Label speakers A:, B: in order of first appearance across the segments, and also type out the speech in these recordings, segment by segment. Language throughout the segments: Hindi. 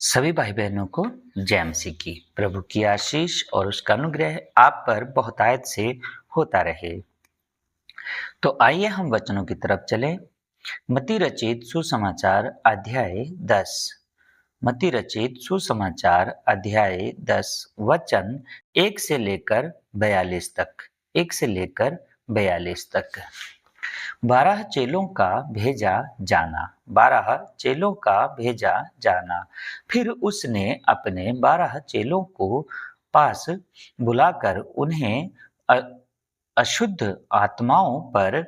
A: सभी भाई बहनों को जय मसीह की। प्रभु की आशीष और उसका अनुग्रह आप पर बहुतायत से होता रहे। तो आइए हम वचनों की तरफ चलें। मत्ती रचित सुसमाचार अध्याय 10। मत्ती रचित सुसमाचार अध्याय 10 वचन 1 से लेकर 42 तक। 1 से लेकर 42 तक। 12 चेलों का भेजा जाना। 12 चेलों का भेजा जाना। फिर उसने अपने 12 चेलों को पास बुलाकर उन्हें अशुद्ध आत्माओं पर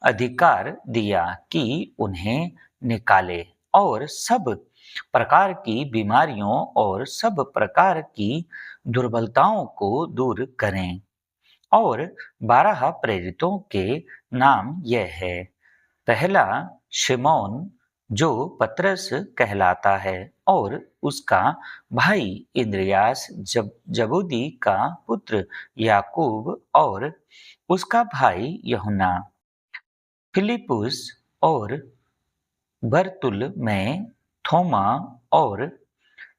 A: अधिकार दिया कि उन्हें निकाले और सब प्रकार की बीमारियों और सब प्रकार की दुर्बलताओं को दूर करें। और 12 प्रेरितों के नाम यह है। पहला शिमोन जो पतरस कहलाता है और उसका भाई इंद्रियास जबूदी का पुत्र याकूब और उसका भाई यूहन्ना, फिलिपुस और बरतुल्मै, थोमा और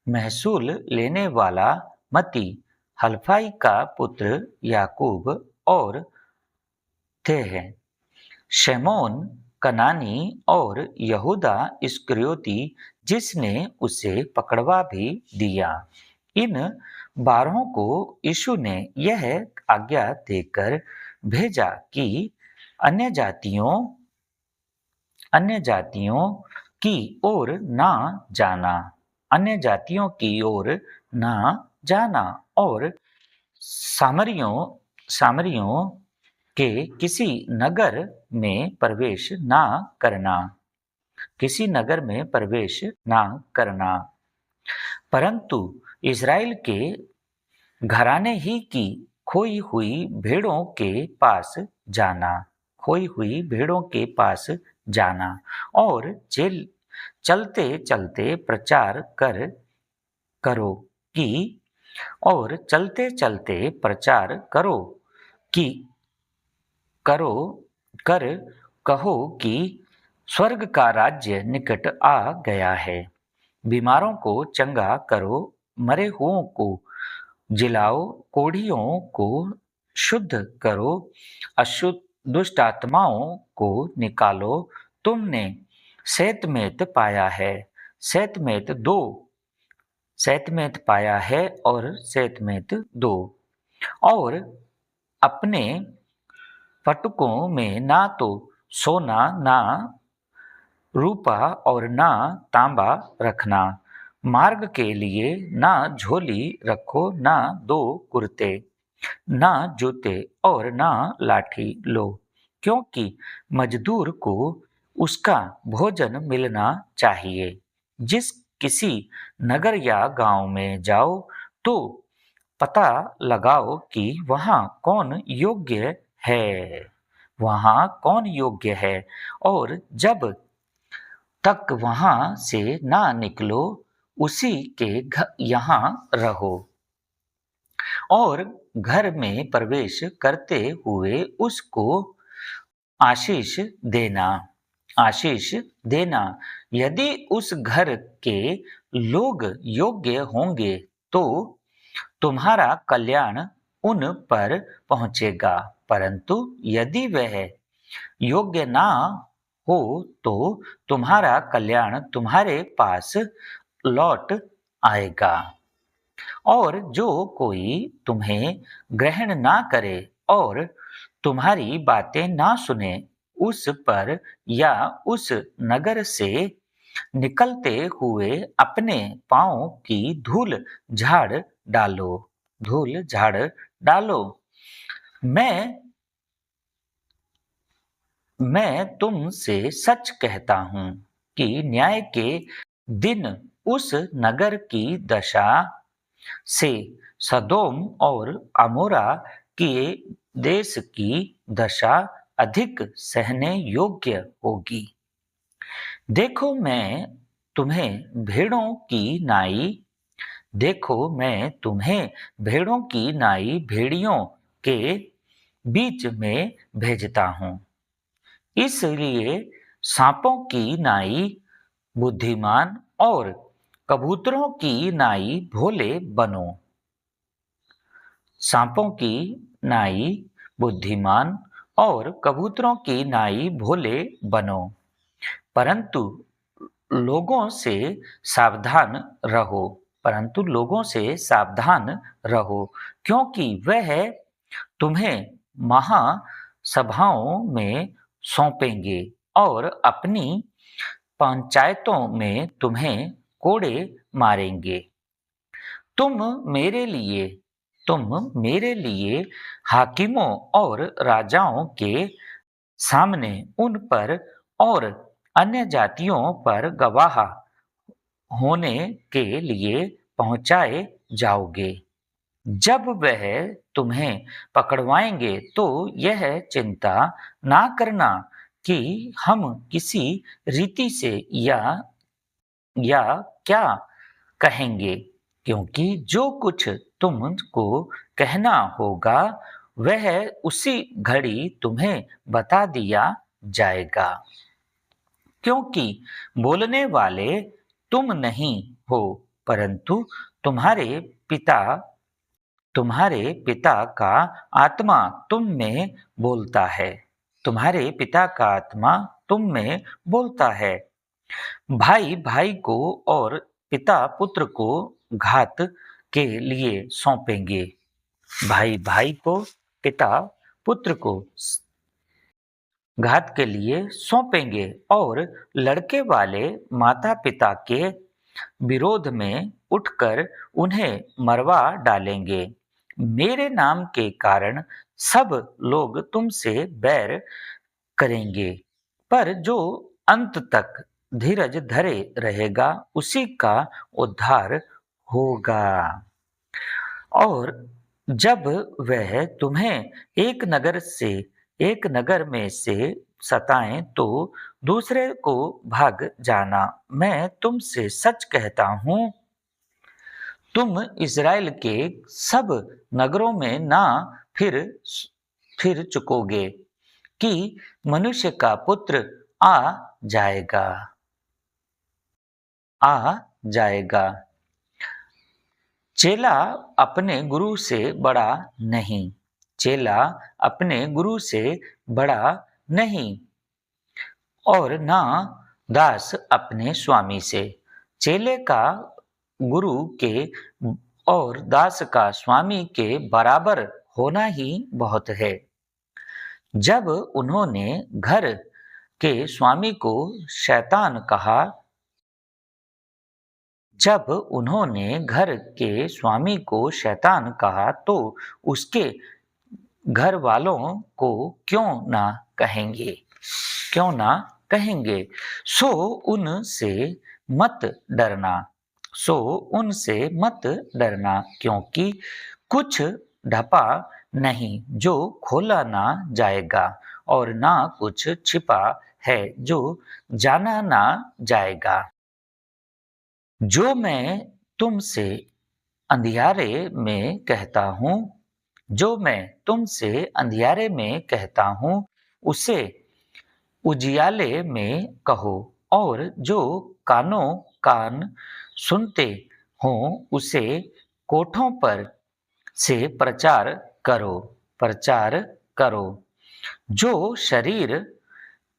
A: महसूल लेने वाला मती, हलफाई का पुत्र याकूब और थे हैं, शमौन कनानी और यहूदा इस्करियोती जिसने उसे पकड़वा भी दिया। इन 12 को यीशु ने यह आज्ञा देकर भेजा कि अन्य जातियों की ओर ना जाना, अन्य जातियों की ओर ना जाना और सामरियों के किसी नगर में प्रवेश ना करना, किसी नगर में प्रवेश ना करना, परंतु इज़राइल के घराने ही की खोई हुई भेड़ों के पास जाना, खोई हुई भेड़ों के पास जाना और चलते चलते प्रचार करो कि और चलते चलते प्रचार करो कि करो कर कहो कि स्वर्ग का राज्य निकट आ गया है। बीमारों को चंगा करो, मरे हुओं को जिलाओ, कोढ़ियों को शुद्ध करो, अशुद्ध दुष्ट आत्माओं को निकालो। तुमने सेतमेत पाया है, सेतमेत पाया है और सेतमेत दो। और अपने फटकों में ना तो सोना ना रूपा और ना तांबा रखना, मार्ग के लिए ना झोली रखो, ना 2 कुर्ते, ना जूते और ना लाठी लो, क्योंकि मजदूर को उसका भोजन मिलना चाहिए। जिस किसी नगर या गांव में जाओ तो पता लगाओ कि वहाँ कौन योग्य है और जब तक वहाँ से ना निकलो उसी के यहाँ रहो और घर में प्रवेश करते हुए उसको आशीष देना। यदि उस घर के लोग योग्य होंगे तो तुम्हारा कल्याण उन पर पहुंचेगा, परंतु यदि वह योग्य ना हो तो तुम्हारा कल्याण तुम्हारे पास लौट आएगा। और जो कोई तुम्हें ग्रहण ना करे और तुम्हारी बातें ना सुने, उस पर या उस नगर से निकलते हुए अपने पाँव की धूल झाड़ डालो। मैं तुमसे सच कहता हूँ कि न्याय के दिन उस नगर की दशा से सदोम और अमोरा के देश की दशा अधिक सहने योग्य होगी। देखो मैं तुम्हें भेड़ों की नाई भेड़ियों के बीच में भेजता हूँ। इसलिए सांपों की नाई बुद्धिमान और कबूतरों की नाई भोले बनो, सांपों की नाई बुद्धिमान और कबूतरों की नाई भोले बनो, परंतु लोगों से सावधान रहो, परंतु लोगों से सावधान रहो, क्योंकि वह तुम्हें महासभाओं में सौंपेंगे और अपनी पंचायतों में तुम्हें कोड़े मारेंगे। तुम मेरे लिए तुम मेरे लिए हाकिमों और राजाओं के सामने उन पर और अन्य जातियों पर गवाह होने के लिए पहुंचाए जाओगे। जब वह तुम्हें पकड़वाएंगे तो यह चिंता ना करना कि हम किसी रीति से या क्या कहेंगे, क्योंकि जो कुछ तुमको कहना होगा वह उसी घड़ी तुम्हें बता दिया जाएगा, क्योंकि बोलने वाले तुम नहीं हो, परंतु तुम्हारे पिता का आत्मा तुम में बोलता है। तुम्हारे पिता का आत्मा तुम में बोलता है। भाई भाई को और पिता पुत्र को घात के लिए सौंपेंगे। भाई भाई को, पिता पुत्र को घात के लिए सौंपेंगे और लड़के वाले माता पिता के विरोध में उठकर उन्हें मरवा डालेंगे। मेरे नाम के कारण सब लोग तुमसे बैर करेंगे, पर जो अंत तक धीरज धरे रहेगा उसी का उद्धार होगा। और जब वह तुम्हें एक नगर में से सताएं तो दूसरे को भाग जाना। मैं तुमसे सच कहता हूँ, तुम इज़राइल के सब नगरों में ना फिर चुकोगे कि मनुष्य का पुत्र आ जाएगा आ जाएगा। चेला अपने गुरु से बड़ा नहीं, चेला अपने गुरु से बड़ा नहीं, और ना दास अपने स्वामी से। चेले का गुरु के और दास का स्वामी के बराबर होना ही बहुत है। जब उन्होंने घर के स्वामी को शैतान कहा जब उन्होंने घर के स्वामी को शैतान कहा तो उसके घर वालों को क्यों ना कहेंगे। सो उनसे मत डरना, क्योंकि कुछ ढपा नहीं जो खोला ना जाएगा, और ना कुछ छिपा है जो जाना ना जाएगा। जो मैं तुमसे अंधियारे में कहता हूँ उसे उजियाले में कहो, और जो कान सुनते हो उसे कोठों पर से प्रचार करो। जो शरीर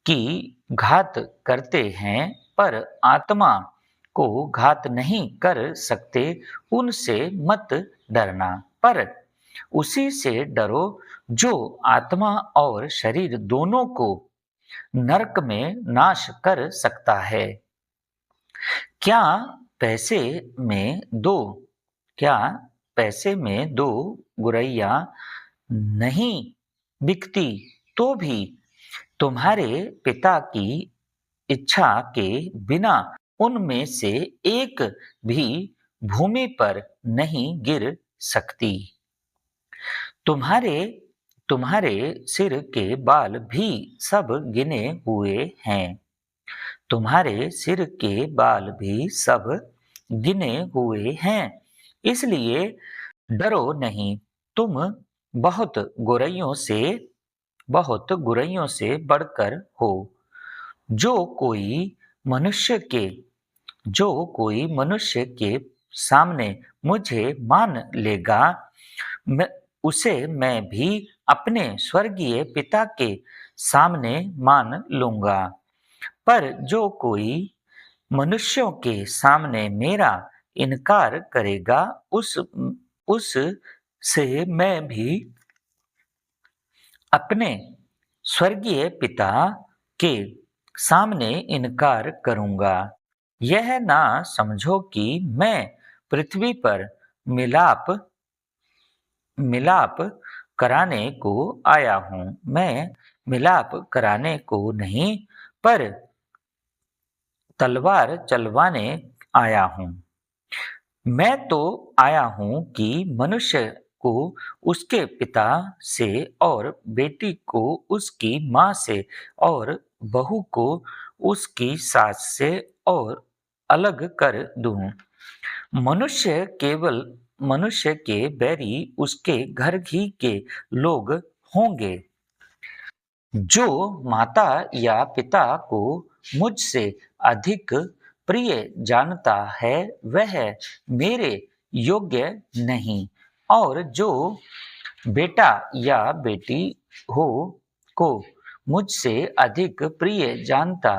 A: की घात करते हैं पर आत्मा को घात नहीं कर सकते, उनसे मत डरना, पर उसी से डरो जो आत्मा और शरीर दोनों को नरक में नाश कर सकता है। क्या पैसे में दो गुरैया नहीं बिकती तो भी तुम्हारे पिता की इच्छा के बिना उनमें से एक भी भूमि पर नहीं गिर सकती। तुम्हारे सिर के बाल भी सब गिने हुए हैं। इसलिए डरो नहीं, तुम बहुत गुरैयों से बढ़कर हो। जो कोई मनुष्य के जो कोई मनुष्य के सामने मुझे मान लेगा, उसे मैं भी अपने स्वर्गीय पिता के सामने मान लूंगा। पर जो कोई मनुष्यों के सामने मेरा इनकार करेगा, उस से मैं भी अपने स्वर्गीय पिता के सामने इनकार करूंगा। यह ना समझो कि मैं पृथ्वी पर मिलाप मिलाप कराने को आया हूँ। मैं मिलाप कराने को नहीं, पर तलवार चलवाने आया हूँ। मैं तो आया हूँ कि मनुष्य को उसके पिता से और बेटी को उसकी माँ से और बहू को उसकी सास से और अलग कर दूं। मनुष्य के बैरी उसके घर ही के लोग होंगे। जो माता या पिता को मुझसे अधिक प्रिय जानता है, वह मेरे योग्य नहीं, और जो बेटा या बेटी हो को मुझसे अधिक प्रिय जानता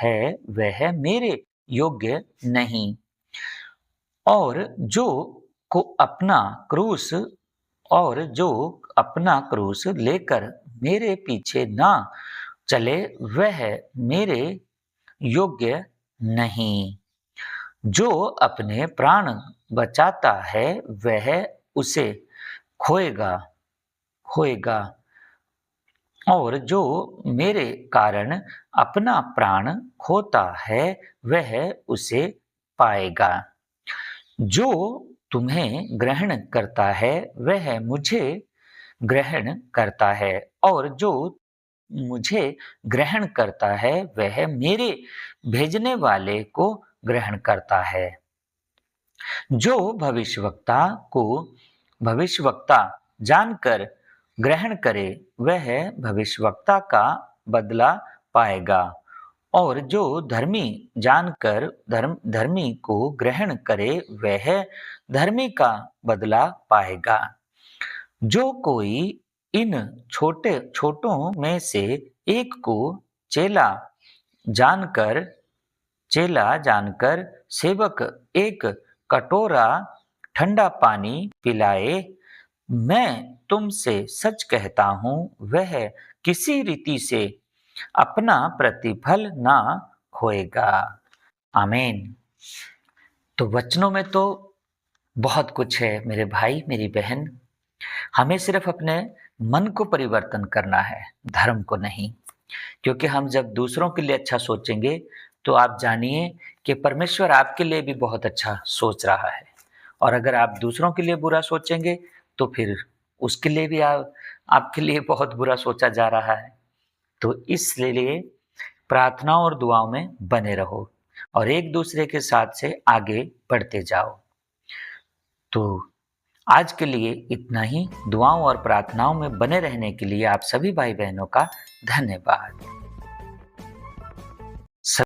A: है, वह मेरे योग्य नहीं। और क्रूस जो अपना क्रूस लेकर मेरे पीछे ना चले, वह मेरे योग्य नहीं। जो अपने प्राण बचाता है, वह उसे खोएगा खोएगा, और जो मेरे कारण अपना प्राण खोता है, वह उसे पाएगा। जो तुम्हें ग्रहण करता है, वह मुझे ग्रहण करता है, और जो मुझे ग्रहण करता है, वह मेरे भेजने वाले को ग्रहण करता है। जो भविष्यवक्ता जानकर ग्रहण करे, वह भविष्यवक्ता का बदला पाएगा, और जो धर्मी को ग्रहण करे, वह धर्मी का बदला पाएगा। जो कोई इन छोटों में से एक को चेला जानकर सेवक एक कटोरा ठंडा पानी पिलाए, मैं तुमसे सच कहता हूँ, वह किसी रीति से अपना प्रतिफल ना खोएगा। आमीन। तो वचनों में तो बहुत कुछ है मेरे भाई, मेरी बहन। हमें सिर्फ अपने मन को परिवर्तन करना है, धर्म को नहीं। क्योंकि हम जब दूसरों के लिए अच्छा सोचेंगे, तो आप जानिए कि परमेश्वर आपके लिए भी बहुत अच्छा सोच रहा है। और अगर आप दूसरों के लिए बुरा सोचेंगे, तो फिर उसके लिए भी आपके लिए बहुत बुरा सोचा जा रहा है। तो इसलिए प्रार्थनाओं और दुआओं में बने रहो और एक दूसरे के साथ से आगे बढ़ते जाओ। तो आज के लिए इतना ही। दुआओं और प्रार्थनाओं में बने रहने के लिए आप सभी भाई बहनों का धन्यवाद।